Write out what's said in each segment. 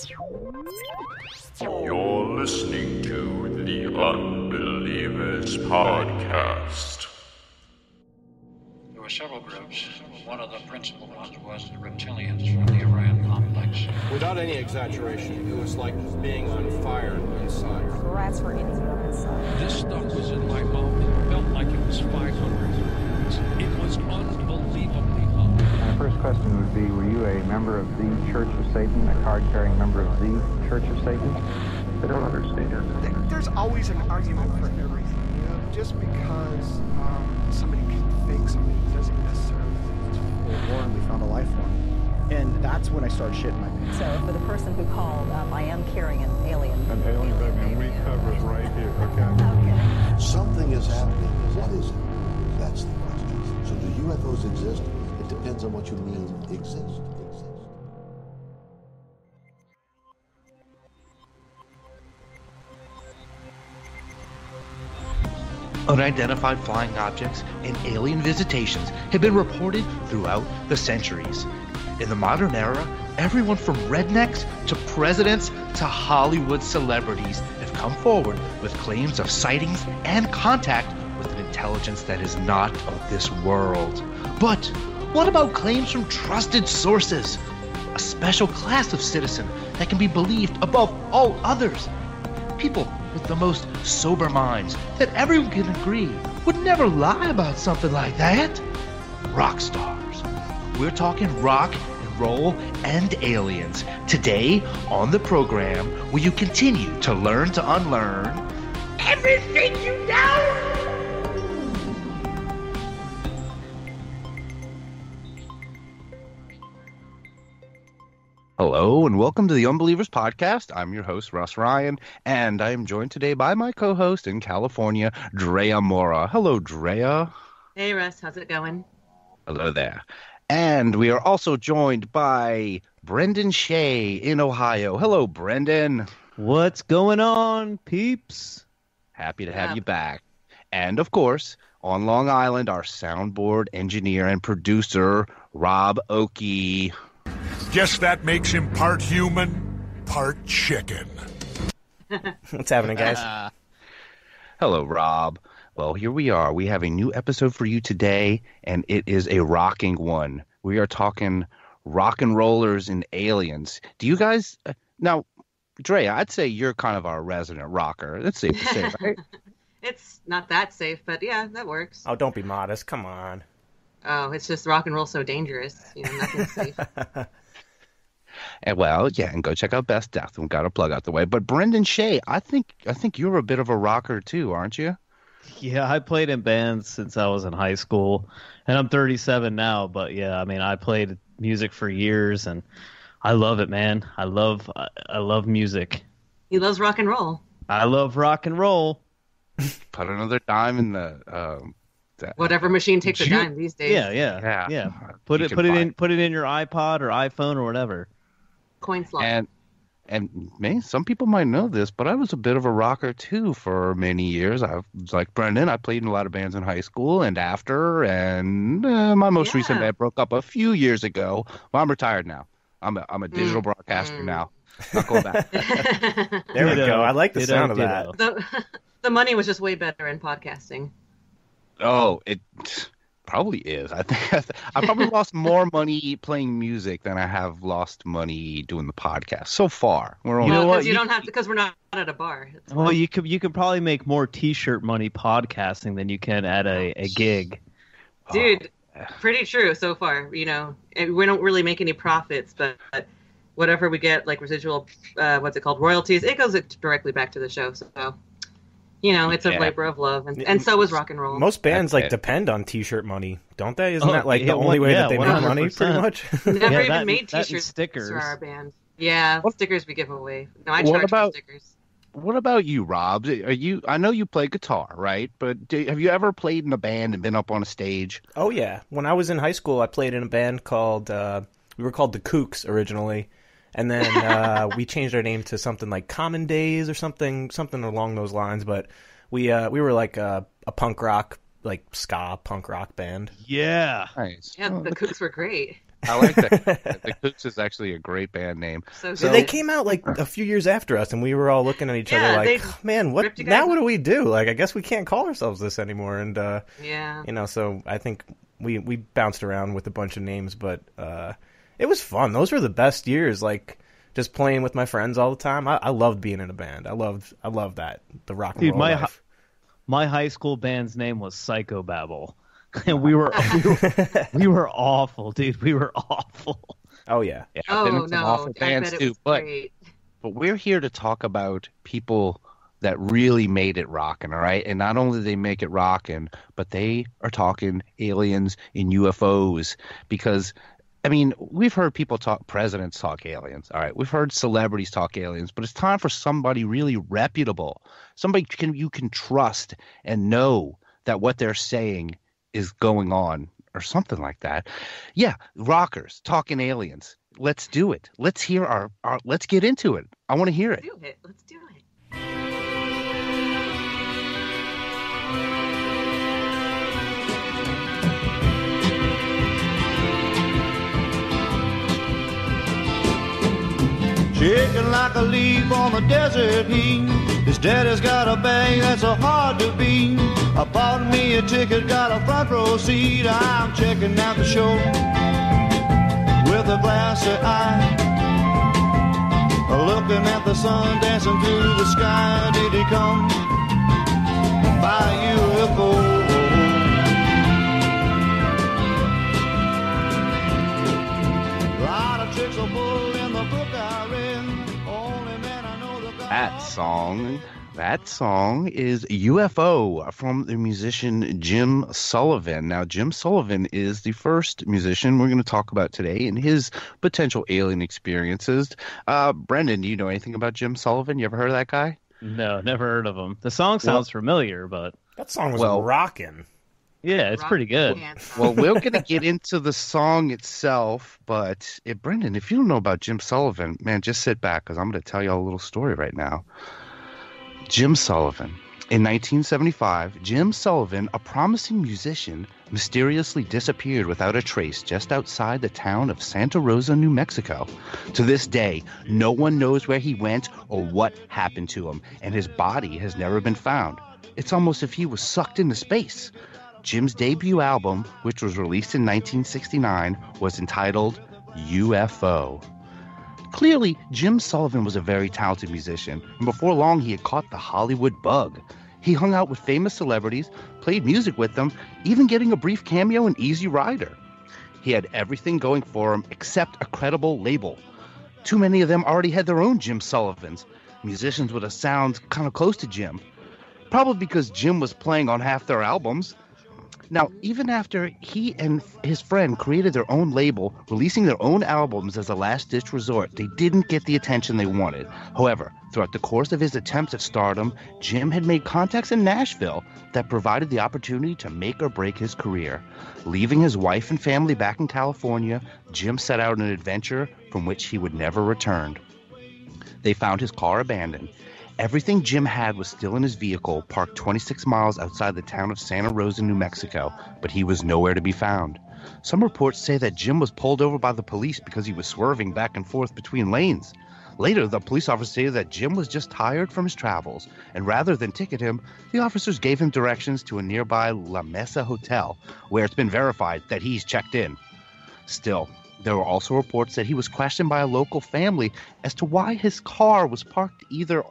You're listening to the Unbelievers Podcast. There were several groups. One of the principal ones was the reptilians from the Orion complex. Without any exaggeration, it was like being on fire inside. Rats were eating them inside. This stuff was in my mouth. It felt like it was 500 degrees. It was unbelievably hot. My first question would be, were you a member of the Church of Satan, a card-carrying member of the Church of Satan? I don't understand. There's always an argument for everything. You know, just because somebody can fake something doesn't necessarily mean it's full war, and we found a life form. And that's when I started shitting my pants. So for the person who called, I am carrying an alien. An alien baby, and we cover it right here, okay? Something is happening. What is it? That's the question. So do UFOs exist? It depends on what you mean exist. Unidentified flying objects and alien visitations have been reported throughout the centuries. In the modern era, everyone from rednecks to presidents to Hollywood celebrities have come forward with claims of sightings and contact with an intelligence that is not of this world. But what about claims from trusted sources? A special class of citizen that can be believed above all others. People with the most sober minds that everyone can agree would never lie about something like that. Rock stars. We're talking rock and roll and aliens. Today on the program, will you continue to learn to unlearn everything you know? Hello and welcome to the Unbelievers Podcast. I'm your host, Russ Ryan, and I am joined today by my co-host in California, Drea Mora. Hello, Drea. Hey, Russ. How's it going? Hello there. And we are also joined by Brendan Shea in Ohio. Hello, Brendan. What's going on, peeps? Happy to have you back. And, of course, on Long Island, our soundboard engineer and producer, Rob Oakey. Guess that makes him part human, part chicken. What's happening, guys? Hello, Rob. Well, here we are. We have a new episode for you today, and it is a rocking one. We are talking rock and rollers and aliens. Do you guys now, Drea, I'd say you're kind of our resident rocker. That's safe to say, right? It's not that safe, but yeah, that works. Oh, don't be modest. Come on. Oh, it's just rock and roll so dangerous. You know, nothing's safe. And well, yeah, and go check out Best Death. We've got a plug out the way. But Brendan Shea, I think you're a bit of a rocker too, aren't you? Yeah, I played in bands since I was in high school, and I'm 37 now. But yeah, I mean, I played music for years, and I love it, man. I love music. He loves rock and roll. I love rock and roll. Put another dime in the whatever machine takes a dime these days. Yeah. Put it in your iPod or iPhone or whatever. Coin slot. And man, some people might know this, but I was a bit of a rocker too for many years. I was like Brendan. I played in a lot of bands in high school and after, and my most recent band broke up a few years ago. Well, I'm retired now. I'm a digital broadcaster now. Not going back. There we go. I like the sound of that. The money was just way better in podcasting. Oh, it probably is. I think I probably lost more money playing music than I have lost money doing the podcast so far. Because you don't have to, because we're not at a bar. Well, you could probably make more T-shirt money podcasting than you can at a gig. Dude, pretty true so far. You know, we don't really make any profits, but whatever we get, like residual, royalties, it goes directly back to the show. So. You know, it's a labor of love, and so is rock and roll. Most bands depend on T-shirt money, don't they? Isn't that the only way that they make money, pretty much? Never even made T-shirts stickers for our band. Yeah, stickers we give away. No, I charge for stickers. What about you, Rob? I know you play guitar, right? But have you ever played in a band and been up on a stage? Oh yeah, when I was in high school, I played in a band called we were called the Kooks originally. And then we changed our name to something like Common Days or something along those lines. But we were like a punk rock, like ska punk rock band. Yeah. Nice. Yeah, the Kooks were great. I like that. The Kooks is actually a great band name. So they came out like a few years after us, and we were all looking at each other like, man, what do we do? Like, I guess we can't call ourselves this anymore. And, so I think we bounced around with a bunch of names, but it was fun. Those were the best years, like, just playing with my friends all the time. I loved being in a band. I loved that, the rock and roll life. My high school band's name was Psychobabble. And we were awful, dude. We were awful. Oh yeah. I've been in some awful bands too, but we're here to talk about people that really made it rockin', all right? And not only they make it rockin', but they are talking aliens and UFOs because I mean, we've heard presidents talk aliens, all right? We've heard celebrities talk aliens, but it's time for somebody really reputable, somebody you can trust and know that what they're saying is going on or something like that. Yeah, rockers talking aliens. Let's do it. Let's hear our let's get into it. I want to hear it. Let's do it. Shaking like a leaf on the desert heat. His daddy's got a bang that's so hard to beat. I bought me a ticket, got a front row seat. I'm checking out the show with a glassy eye, looking at the sun dancing through the sky. Did he come by UFO? A lot of tricks are pulled in the book I read. Only man I know the That song is UFO from the musician Jim Sullivan. Now, Jim Sullivan is the first musician we're going to talk about today and his potential alien experiences. Brendan, do you know anything about Jim Sullivan? You ever heard of that guy? No, never heard of him. The song sounds familiar, but... That song was rocking. Yeah, it's pretty good. Well, we're going to get into the song itself, but Brendan, if you don't know about Jim Sullivan, man, just sit back because I'm going to tell you a little story right now. Jim Sullivan. In 1975, Jim Sullivan, a promising musician, mysteriously disappeared without a trace just outside the town of Santa Rosa, New Mexico. To this day, no one knows where he went or what happened to him, and his body has never been found. It's almost as if he was sucked into space. Jim's debut album, which was released in 1969, was entitled UFO. Clearly, Jim Sullivan was a very talented musician, and before long he had caught the Hollywood bug. He hung out with famous celebrities, played music with them, even getting a brief cameo in Easy Rider. He had everything going for him except a credible label. Too many of them already had their own Jim Sullivans, musicians with a sound kind of close to Jim. Probably because Jim was playing on half their albums. Now, even after he and his friend created their own label, releasing their own albums as a last-ditch resort, they didn't get the attention they wanted. However, throughout the course of his attempts at stardom, Jim had made contacts in Nashville that provided the opportunity to make or break his career. Leaving his wife and family back in California, Jim set out on an adventure from which he would never return. They found his car abandoned. Everything Jim had was still in his vehicle, parked 26 miles outside the town of Santa Rosa, New Mexico, but he was nowhere to be found. Some reports say that Jim was pulled over by the police because he was swerving back and forth between lanes. Later, the police officers say that Jim was just tired from his travels, and rather than ticket him, the officers gave him directions to a nearby La Mesa hotel, where it's been verified that he's checked in. Still, there were also reports that he was questioned by a local family as to why his car was parked either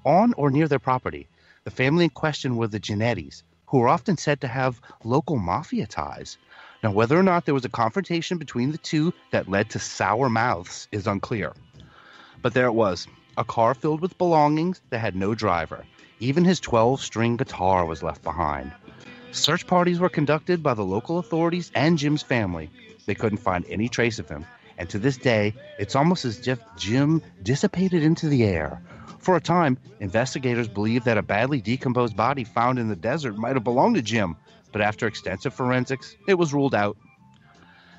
on or near their property. The family in question were the Genettis, who were often said to have local mafia ties. Now, whether or not there was a confrontation between the two that led to sour mouths is unclear. But there it was, a car filled with belongings that had no driver. Even his 12-string guitar was left behind. Search parties were conducted by the local authorities and Jim's family. They couldn't find any trace of him, and to this day, it's almost as if Jim dissipated into the air. For a time, investigators believed that a badly decomposed body found in the desert might have belonged to Jim, but after extensive forensics, it was ruled out.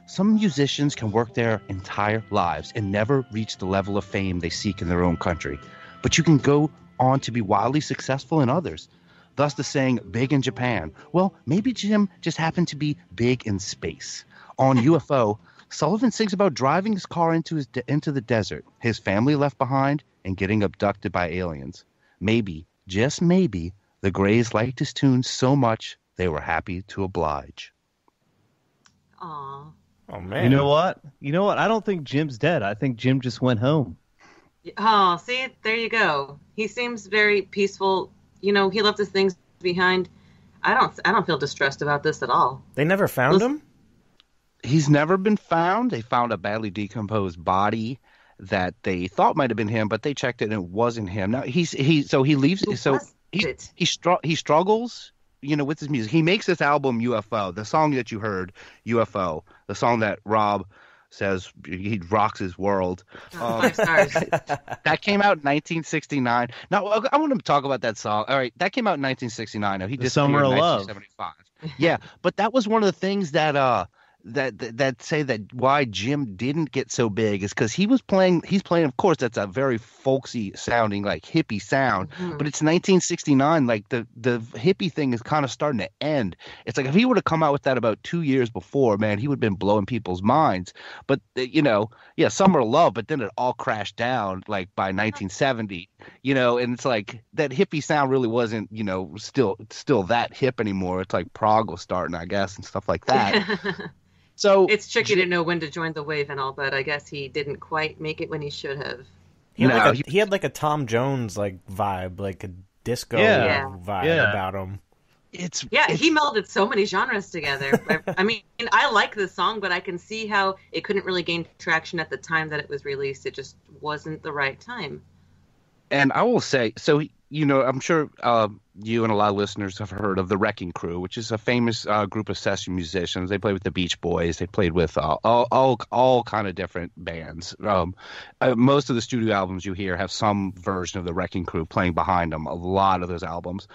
Some musicians can work their entire lives and never reach the level of fame they seek in their own country, but you can go on to be wildly successful in others. Thus the saying, big in Japan. Well, maybe Jim just happened to be big in space. On UFO, Sullivan sings about driving his car into the desert, his family left behind, and getting abducted by aliens. Maybe, just maybe, the Greys liked his tunes so much they were happy to oblige. Aw. Oh, man. You know what? I don't think Jim's dead. I think Jim just went home. Oh, see, there you go. He seems very peaceful. He left his things behind. I don't feel distressed about this at all. They never found him? He's never been found. They found a badly decomposed body that they thought might have been him, but they checked it and it wasn't him. Now he leaves. So he struggles, with his music. He makes this album UFO, the song that you heard, UFO, the song that Rob says he rocks his world. 5 stars. That came out in 1969. Now I want to talk about that song. All right, that came out in 1969. Now he disappeared Summer of in Love. 1975. Yeah, but that was one of the things that say that why Jim didn't get so big is because he's playing, of course, that's a very folksy sounding, like hippie sound, but it's 1969, like the hippie thing is kind of starting to end. It's like if he would have come out with that about 2 years before, man, he would have been blowing people's minds. But Summer of Love, but then it all crashed down like by 1970, and it's like that hippie sound really wasn't, still that hip anymore. It's like prog was starting, I guess, and stuff like that. So it's tricky to know when to join the wave and all, but I guess he didn't quite make it when he should have. He had like a Tom Jones vibe, like a disco vibe about him. He melded so many genres together. I mean, I like this song, but I can see how it couldn't really gain traction at the time that it was released. It just wasn't the right time. And I will say, so I'm sure you and a lot of listeners have heard of the Wrecking Crew, which is a famous group of session musicians. They played with the Beach Boys. They played with all kind of different bands. Most of the studio albums you hear have some version of the Wrecking Crew playing behind them. A lot of those albums.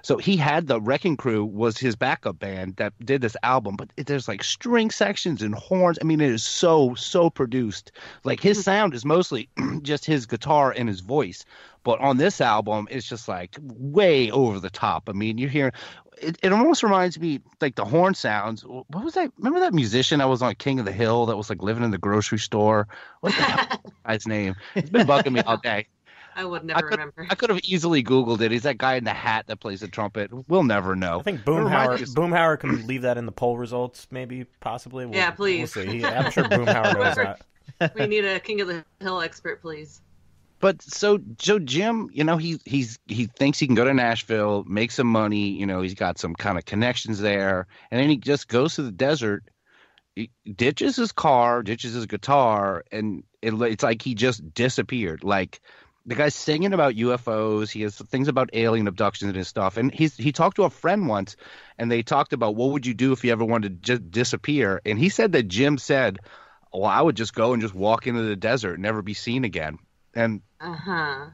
So he had the Wrecking Crew was his backup band that did this album, but there's like string sections and horns. I mean, it is so produced. Like his sound is mostly just his guitar and his voice. But on this album, it's just like way over the top. I mean, you hear it almost reminds me like the horn sounds. What was that? Remember that musician that was on King of the Hill that was like living in the grocery store? What the hell was that guy's name? It's been bugging me all day. I would never remember. I could have easily Googled it. He's that guy in the hat that plays the trumpet. We'll never know. I think Boomhauer can leave that in the poll results, maybe, possibly. Please. We'll see. I'm sure Boomhauer knows that. We need a King of the Hill expert, please. But so Jim, he thinks he can go to Nashville, make some money. He's got some kind of connections there, and then he just goes to the desert, he ditches his car, ditches his guitar, and it's like he just disappeared. Like the guy's singing about UFOs. He has things about alien abductions and his stuff. And he talked to a friend once, and they talked about what would you do if you ever wanted to just disappear. And he said that Jim said, "Well, I would just go and just walk into the desert and never be seen again." And I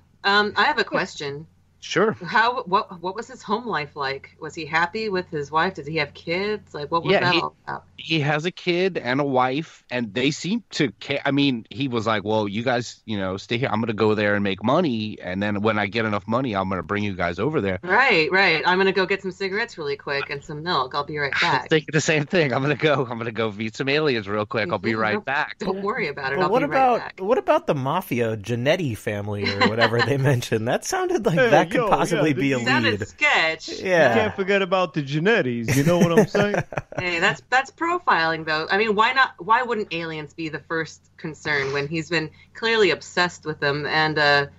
have a question. Sure. What was his home life like? Was he happy with his wife? Did he have kids? Like, what was that all about? He has a kid and a wife, and they seem to care. I mean, he was like, well, you guys, stay here. I'm going to go there and make money, and then when I get enough money, I'm going to bring you guys over there. Right. I'm going to go get some cigarettes really quick and some milk. I'll be right back. I'm thinking the same thing. I'm going to go meet some aliens real quick. I'll be right back. Don't worry about it. What about the mafia Giannetti family or whatever they mentioned? That sounded like that could possibly be a lead. Sounded sketch. Yeah. You can't forget about the Giannettis. You know what I'm saying? Hey, that's profiling, though. I mean, why not? Why wouldn't aliens be the first concern when he's been clearly obsessed with them and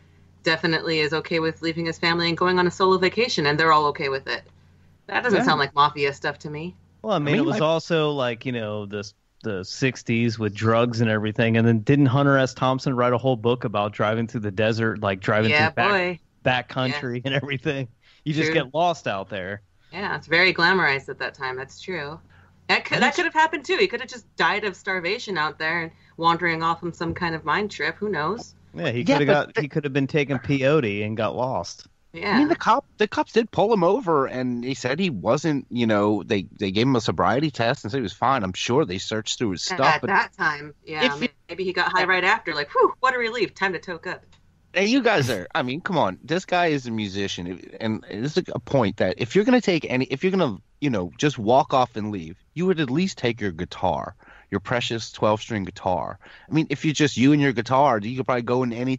definitely is okay with leaving his family and going on a solo vacation, and they're all okay with it? That doesn't sound like mafia stuff to me. Well, I mean it was also like, the 60s with drugs and everything. And then didn't Hunter S. Thompson write a whole book about driving through the desert, like driving through back country and everything? You just get lost out there. Yeah, it's very glamorized at that time. That's true. That could have happened too. He could have just died of starvation out there and wandering off on some kind of mind trip. Who knows? Yeah, he could have been taking peyote and got lost. Yeah. I mean, the cops did pull him over, and he said he wasn't. They gave him a sobriety test and said he was fine. I'm sure they searched through his stuff. At that time, yeah. Maybe he got high right after. Like, whew, what a relief! Time to toke up. Hey, you guys are. I mean, come on. This guy is a musician, and this is a point that if you're going to just walk off and leave, you would at least take your guitar. your precious 12-string guitar. I mean, if you're just you and your guitar, you could probably go in any